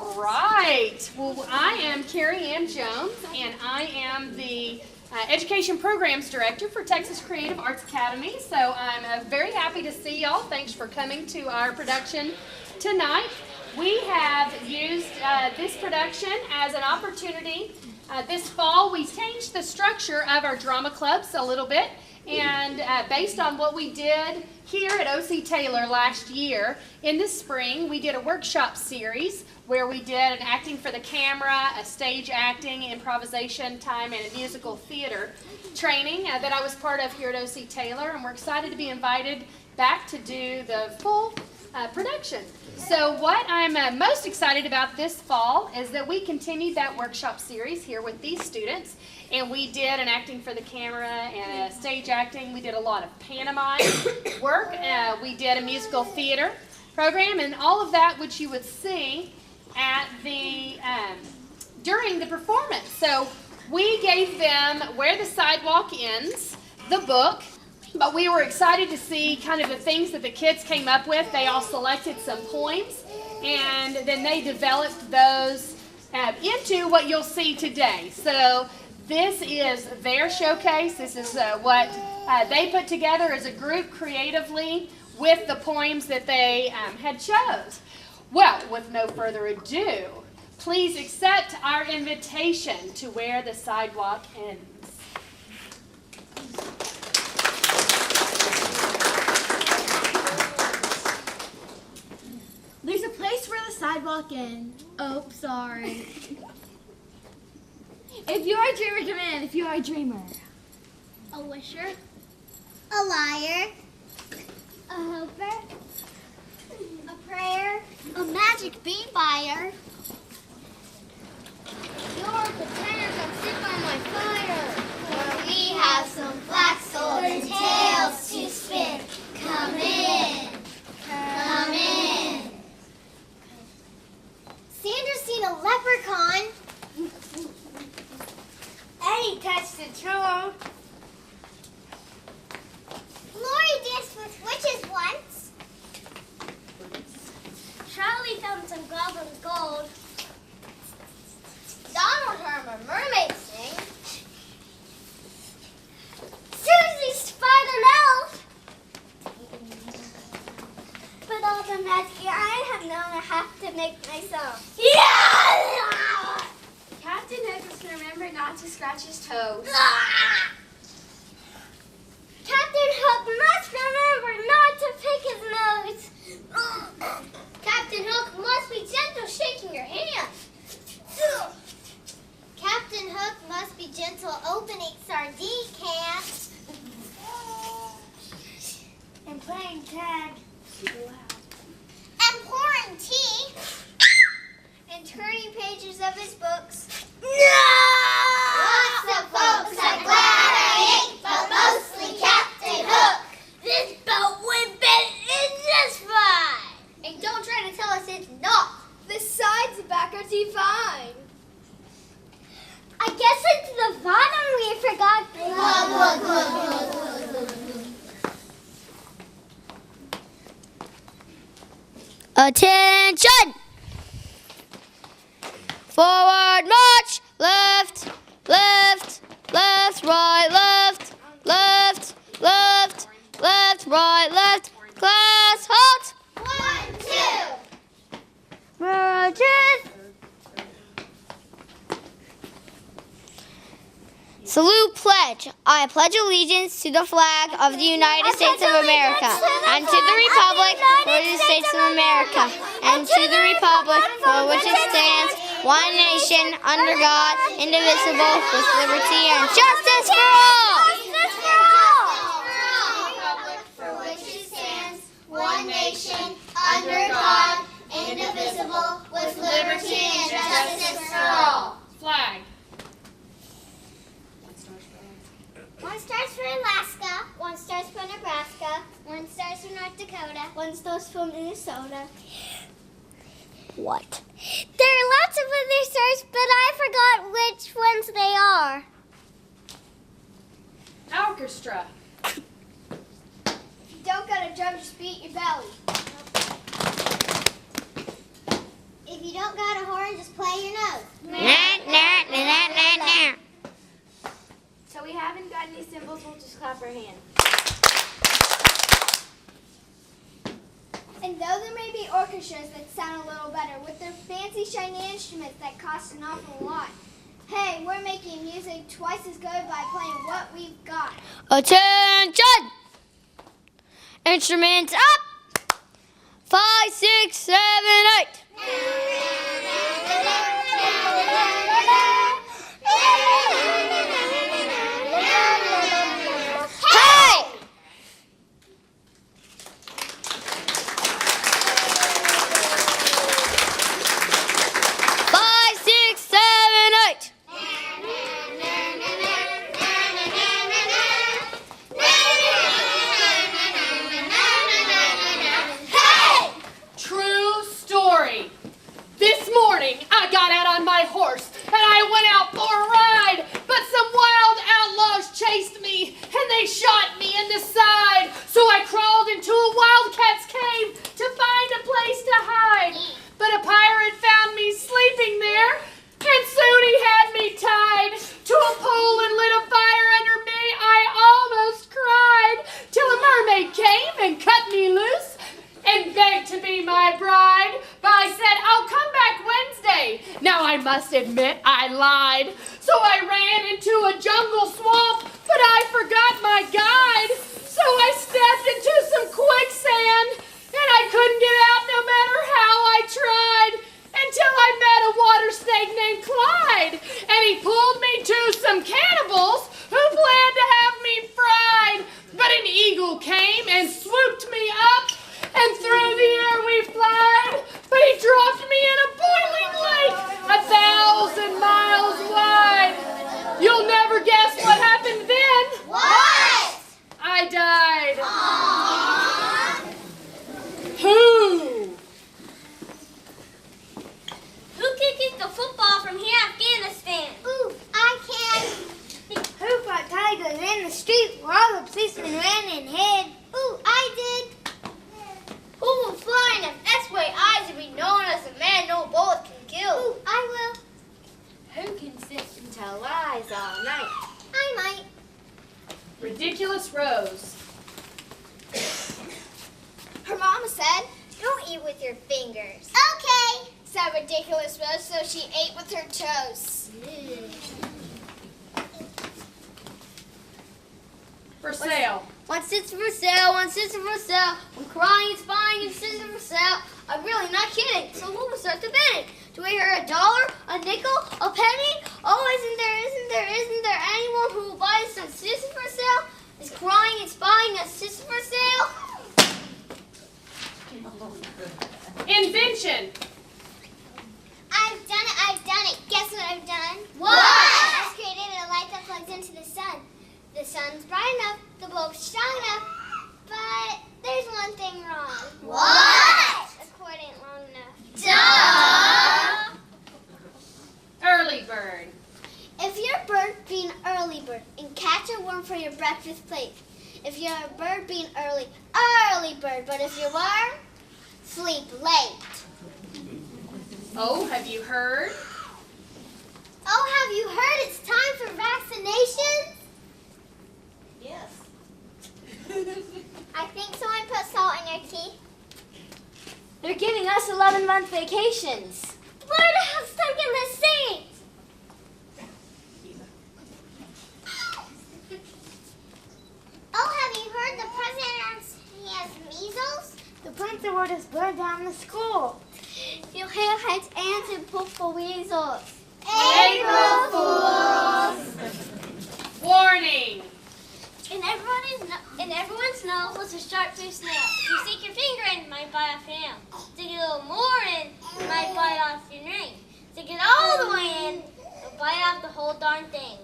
All right. Well, I am Carrie Ann Jones, and I am the Education Programs Director for Texas Creative Arts Academy. So I'm very happy to see y'all. Thanks for coming to our production tonight. We have used this production as an opportunity. This fall, we changed the structure of our drama clubs a little bit. And based on what we did here at O.C. Taylor last year, in the spring, we did a workshop series where we did an acting for the camera, a stage acting, improvisation time, and a musical theater training that I was part of here at O.C. Taylor. And we're excited to be invited back to do the full production. So what I'm most excited about this fall is that we continued that workshop series here with these students. And we did an acting for the camera and a stage acting. We did a lot of pantomime work. We did a musical theater program, and all of that which you would see at the during the performance. So we gave them Where the Sidewalk Ends, the book, but we were excited to see kind of the things that the kids came up with. They all selected some poems, and then they developed those into what you'll see today. So this is their showcase. This is what they put together as a group creatively with the poems that they had chose. Well, with no further ado, please accept our invitation to Where the Sidewalk Ends. There's a place where the sidewalk ends. Oh, sorry. If you are a dreamer, come in. If you are a dreamer. A wisher. A liar. A hoper. A prayer. A magic bee buyer. You're the tenor, come sit by my fire. For we have some flax golden tales to spin. Come in. Come in. Sandra's seen a leprechaun. Eddie touched the troll. Lori danced with witches once. Charlie found some goblin gold. Donald heard a mermaid sing. Susie spied an elf. But all the magic I have known I have to make myself. Yeah! Captain Hook must remember not to scratch his toes. Captain Hook must remember not to pick his nose. Captain Hook must be gentle shaking your hand. Captain Hook must be gentle opening sardine cans. And playing tag. And pouring tea. And turning pages of his books. Lots of folks I'm glad I ain't, but mostly Captain Hook. This boat would bend in just fine. And don't try to tell us it's not. The sides and back are divine. I guess it's the bottom we forgot. Attention! Forward march! Left, left, left, right, left, left, left, left, right, left. Class, halt! 1, 2. Marches! Salute pledge. I pledge allegiance to the flag of the United States of America and to the republic for the States of America and to the republic for which it stands, one nation, under God, indivisible, with liberty and justice for all. For which it stands, one nation, under God, indivisible, with liberty and justice for all. Flag. One starts for Alaska, one starts for Nebraska, one starts for North Dakota, one starts for Minnesota. What? There are lots of other stars, but I forgot which ones they are. Orchestra. If you don't got a drum, just beat your belly. If you don't got a horn, play your nose. So we haven't got any cymbals, we'll just clap our hands. And though there may be orchestras that sound a little better with their fancy shiny instruments that cost an awful lot, hey, we're making music twice as good by playing what we've got. Attention! Instruments up! 5, 6, 7, 8. Hey! 5, 6, 7, 8. True story. This morning, I got out on my horse and I went out for a ride, but some wild outlaws chased me and they shot me in the side. So I crawled into a wildcat's cave to find a place to hide. But a pirate found me sleeping there, and soon he had me tied to a pole and lit a fire under me. I almost cried till a mermaid came and cut me loose and begged to be my bride. But I said, I'll come back Wednesday. Now I must admit I lied. So I ran into a jungle swamp, but I forgot my guide. So I stepped into some quicksand, and I couldn't get out no matter how I tried, until I met a water snake named Clyde. And he pulled me to some cannibals who planned to have me fried. But an eagle came and swooped me up, and through the air we flied, but he dropped me in a boiling lake 1,000 miles wide. You'll never guess what happened then. What? I died. Aww. Who? Who can kick the football from here, Afghanistan? Ooh, I can. Who fought tigers in the street where all the policemen ran and hid? Ooh, I did. Who will fly in an X-ray eyes and be known as a man no bullet can kill? Ooh, I will. Who can sit and tell lies all night? I might. Ridiculous Rose. Her mama said, don't eat with your fingers. Okay, said Ridiculous Rose, so she ate with her toes. For sale. One sister for sale, one sister for sale. I'm crying, spying, and sister for sale. I'm really not kidding. So who will start the bidding? Do we hear $1, a nickel, a penny? Oh, isn't there anyone who will buy some sister for sale? Is crying and spying a sister for sale? Invention. I've done it. Guess what I've done? What? I've created a light that plugs into the sun. The sun's bright enough, the bulb's strong enough, but there's one thing wrong. What? The cord ain't long enough. Duh! Early bird. If you're a bird, be an early bird and catch a worm for your breakfast plate. If you're a bird, be an early bird. But if you're a worm, sleep late. Oh, have you heard? Oh, have you heard it's time for vaccinations? Yes. I think someone put salt in your tea. They're giving us 11-month vacations. Where the hell's stuck in the seat? Oh, have you heard the president has measles? The printer will just burn down the school. Your hair heads and to poop for weasels. April Fools. Warning. In everyone's nose was a sharp-toothed snail. If you stick your finger in, it might bite off your nail. Stick a little more in, it might bite off your ring. Stick it all the way in, it'll bite off the whole darn thing.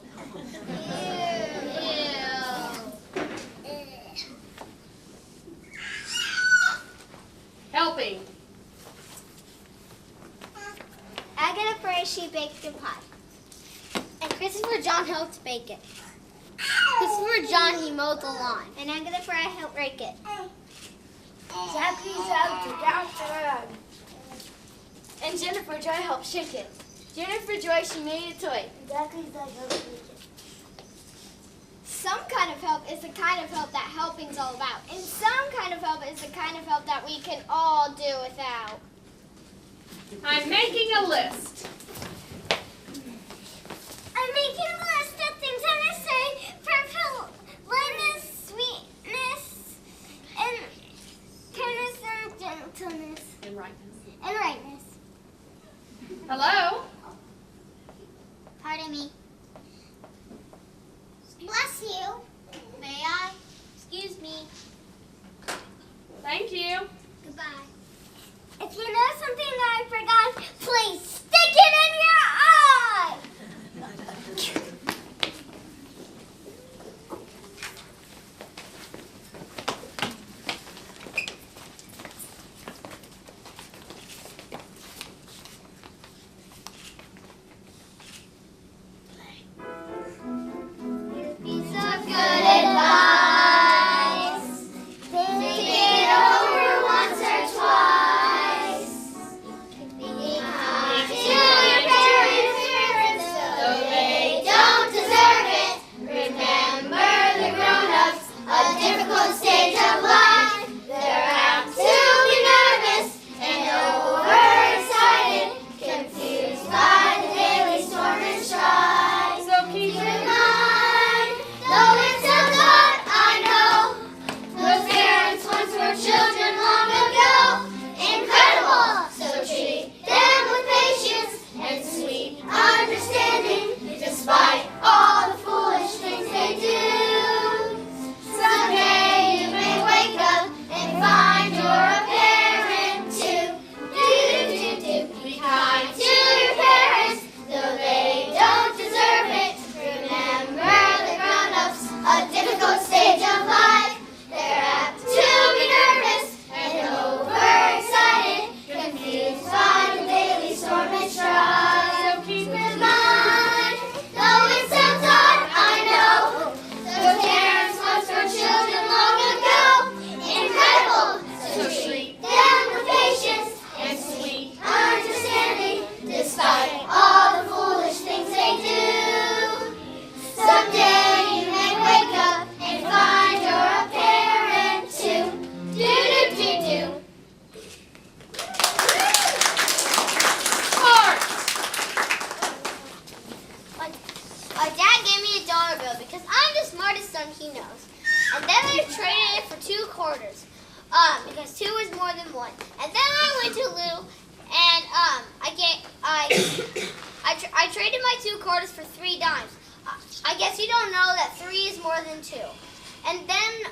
Helping. Agatha Frey, she baked a pie. And Christopher John helped bake it. Christopher John, he mowed the lawn. And Agatha Frey helped rake it. Jackie's out to down the road. And Jennifer Joy helped shake it. Jennifer Joy, she made a toy. Exactly like Hope Legion. Some kind of help is the kind of help that helping's all about. And some kind of help is the kind of help that we can all do without. I'm making a list. I'm making a list of things I'm going to say for politeness, sweetness, and kindness and gentleness And rightness. and rightness. Hello? Pardon me. Bless you. May I? Excuse me. Thank you. Goodbye. If you know something that I forgot, please stick it in your eye. Piece of good advice. Think it over once or twice. Be kind to your parents, though they don't deserve it. Remember the grown-ups, a difficult stage of life. They're apt to be nervous and overexcited, confused by the daily storm and strife. So keep Keep in it. mind, though it sounds odd, I know, those parents once were children long ago. Incredible, so treat them with patience and sweet understanding, despite all the foolish things they do. Someday you may wake up and find you're a parent too. Be kind to your parents, though they don't deserve it. Remember the grown-ups, a difficult stage of life. They're apt to be nervous and overexcited, confused by the daily storm and strife. So keep Keep it. in mind, though it sounds odd, I know, those parents once were children long ago. Incredible, so treat them with patience and sweet understanding, despite all the foolish things they do. Someday you may wake up and find you're a parent too. Do. Heart. My dad gave me a dollar bill because I'm the smartest son he knows. And then I traded it for 2 quarters. Because 2 is more than 1. And then I went to Lou and I traded my 2 quarters for 3 dimes. I guess you don't know that 3 is more than 2. And then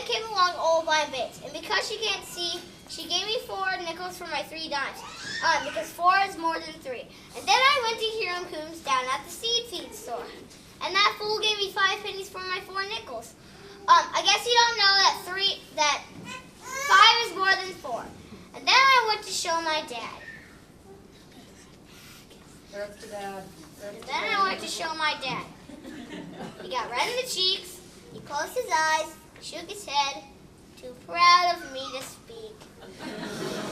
came along old blind Bates. And because she can't see, she gave me 4 nickels for my 3 dimes. Because 4 is more than 3. And then I went to Hiram Coombs down at the seed feed store. And that fool gave me 5 pennies for my 4 nickels. I guess you don't know that 5 is more than 4. And then I went to show my dad. Earth to dad. And then I went to show my dad. He got red in the cheeks, he closed his eyes, shook his head, too proud of me to speak.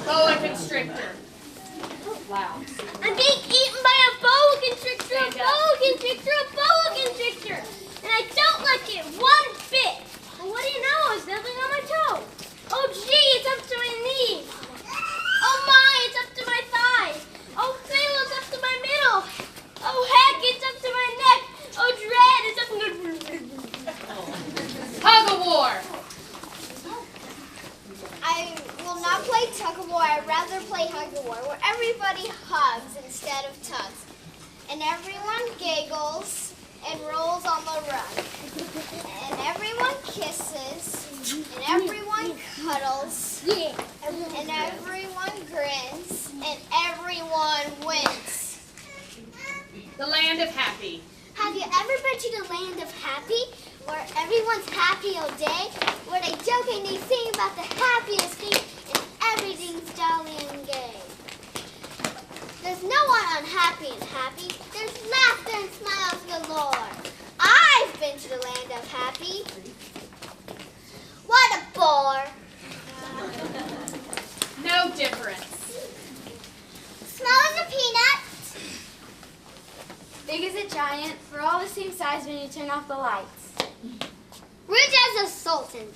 Boa constrictor. Wow. I'm being eaten by a boa constrictor, a boa constrictor, a boa constrictor. And I don't like it one bit. Well, what do you know? It's nothing on my toe. Oh, gee, it's up to my knees. Oh, my, it's up to my thighs. Oh, fiddle, it's up to my middle. Oh, heck, it's up to my neck. Oh, dread, it's up to... Tug of war. I will not play tug of war. I'd rather play hug of war, where everybody hugs instead of tugs. And everyone giggles and rolls on the rug. And everyone kisses. And everyone cuddles. Yeah. And everyone grins. And everyone wins. The land of happy. Have you ever been to the land of happy, where everyone's happy all day, where they joke and they sing about the happiest thing, and everything's jolly and gay? There's no one unhappy and happy. There's laughter and smiles galore. I've been to the land of happy. What a bore. No difference. Small as a peanut, Big as a giant, for all the same size when you turn off the lights. Rich as a sultan,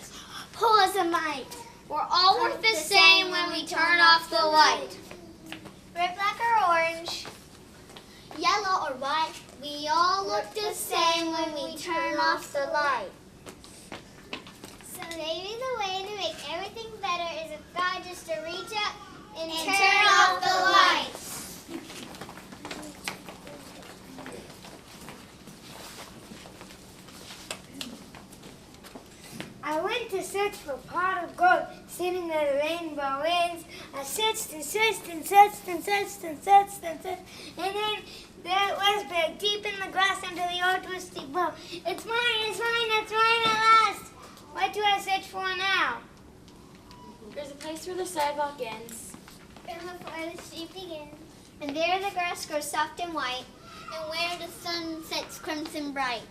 poor as a mite. We're all worth the same when we turn off the light. Red, black, or orange, yellow or white, we all look the same when we turn off the light. So maybe the way to make everything better is if God just to reach up and turn off the lights. I went to search for a pot of gold, sitting where the rainbow ends. I searched and searched and searched and searched and searched and searched, and then there it was, buried deep in the grass under the old twisty bough. It's mine, it's mine at last. What do I search for now? There's a place where the sidewalk ends. And where the street begins. And there the grass grows soft and white. And where the sun sets crimson bright.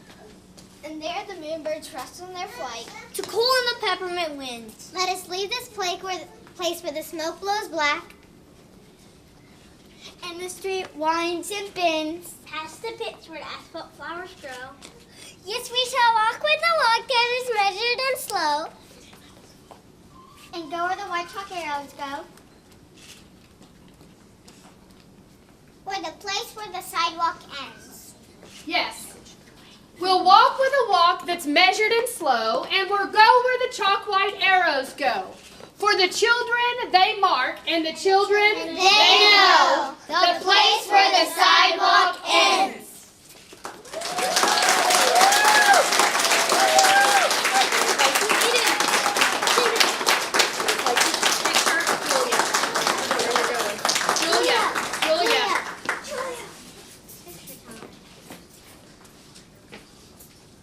And there the moonbirds rest on their flight. To cool in the peppermint winds. Let us leave this place where the smoke blows black. And the street winds and bends. Past the pits where the asphalt flowers grow. Yes, we shall walk with the walk that is measured and slow. And go where the white chalk arrows go. Where the place where the sidewalk ends. Yes. We'll walk with a walk that's measured and slow, and we'll go where the chalk white arrows go. For the children they mark, and the children They know the place where the sidewalk ends.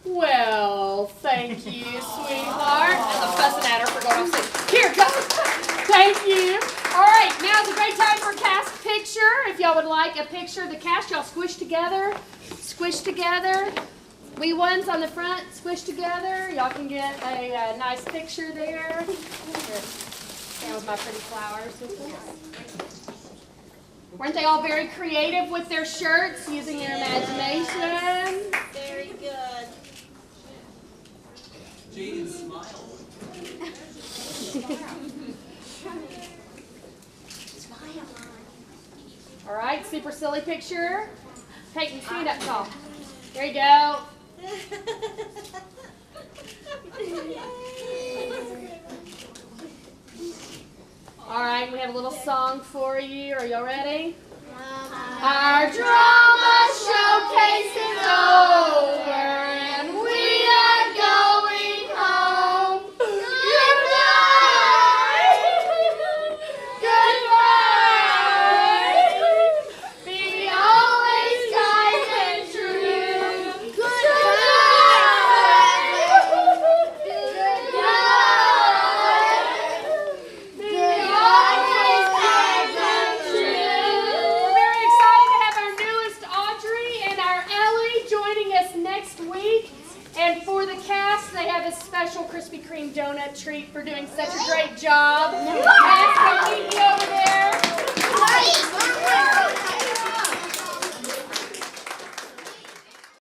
Well, thank you, sweetheart. I'm fussing at her for going off stage. Here, go. Thank you. All right, now's a great time for a cast picture. If y'all would like a picture of the cast, y'all squish together. Squish together. Wee ones on the front, squish together. Y'all can get a nice picture there. Here. Stand with my pretty flowers. Weren't they all very creative with their shirts, using their imagination? Very good. Jaden smiled. All right, super silly picture. Peyton, stand up tall. There you go. All right, we have a little song for you. Are y'all ready? Our drama showcase is over, and we are going home. Goodbye. Goodbye. Be always kind and true. Goodbye. Goodbye. Be always kind and true. We're very excited to have our newest Audrey and our Ellie joining us next week. And for the cast, they have a special Krispy Kreme donut treat for doing such a great job. Yes, they'll meet you over there.